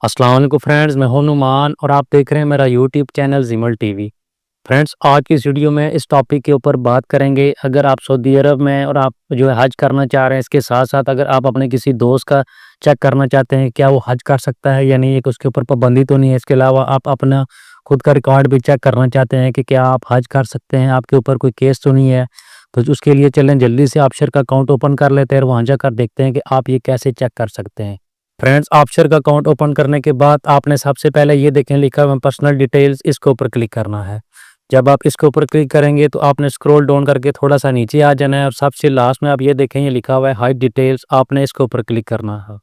अस्सलाम वालेकुम फ्रेंड्स, मैं हूं नुमान और आप देख रहे हैं मेरा यूट्यूब चैनल जिमल टीवी। फ्रेंड्स, आज की इस वीडियो में इस टॉपिक के ऊपर बात करेंगे। अगर आप सऊदी अरब में और आप जो है हज करना चाह रहे हैं, इसके साथ-साथ अगर आप अपने किसी दोस्त का चेक करना चाहते हैं, क्या वो हज कर सकता है या नहीं, एक उसके ऊपर पाबंदी तो नहीं है। इसके अलावा आप अपना खुद का रिकॉर्ड भी चेक करना चाहते हैं कि क्या आप हज कर सकते हैं, आपके ऊपर कोई केस तो नहीं है। तो उसके लिए चलें जल्दी से ऑप्शर का अकाउंट ओपन कर लेते हैं और वहाँ जाकर देखते हैं कि आप ये कैसे चेक कर सकते हैं। फ्रेंड्स, ऑप्शर का अकाउंट ओपन करने के बाद आपने सबसे पहले ये देखें लिखा हुआ पर्सनल डिटेल्स, इसके ऊपर क्लिक करना है। जब आप इसके ऊपर क्लिक करेंगे तो आपने स्क्रॉल डाउन करके थोड़ा सा नीचे आ जाना है और सबसे लास्ट में आप ये देखें ये लिखा हुआ है हाइड डिटेल्स, आपने इसके ऊपर क्लिक करना है।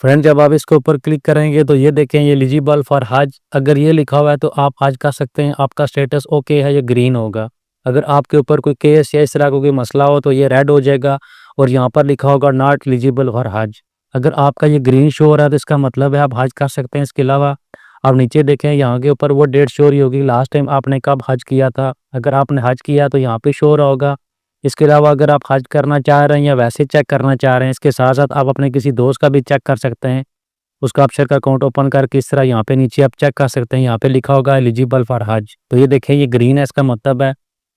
फ्रेंड, जब आप इसके ऊपर क्लिक करेंगे तो ये देखें ये एलिजिबल फॉर हज, अगर ये लिखा हुआ है तो आप हज कर सकते हैं। आपका स्टेटस ओके है, ये ग्रीन होगा। अगर आपके ऊपर कोई केस या इस तरह का कोई मसला हो तो ये रेड हो जाएगा और यहाँ पर लिखा होगा नॉट एलिजिबल फॉर हज। अगर आपका ये ग्रीन शो हो रहा है तो इसका मतलब है आप हज कर सकते हैं। इसके अलावा आप नीचे देखें यहाँ के ऊपर वो डेट शो रही होगी लास्ट टाइम आपने कब हज किया था। अगर आपने हज किया तो यहाँ पे शो हो रहा होगा। इसके अलावा अगर आप हज करना चाह रहे हैं या वैसे चेक करना चाह रहे हैं, इसके साथ साथ आप अपने किसी दोस्त का भी चेक कर सकते हैं। उसका ऑप्शन का अकाउंट ओपन करके इस तरह यहाँ पे नीचे आप चेक कर सकते हैं। यहाँ पे लिखा होगा एलिजिबल फॉर हज, तो ये देखें ये ग्रीन है, इसका मतलब है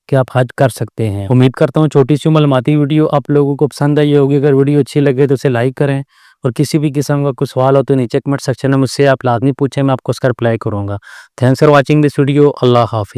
कि आप हज कर सकते हैं। उम्मीद करता हूँ छोटी सी मालूमाती वीडियो आप लोगों को पसंद आई होगी। अगर वीडियो अच्छी लगे तो उसे लाइक करें और किसी भी किस्म का कुछ सवाल हो तो नीचे कमेंट सेक्शन में मुझसे आप लाजमी पूछें, मैं आपको उसका रिप्लाई करूँगा। Thanks for watching this video. Allah हाफिज़।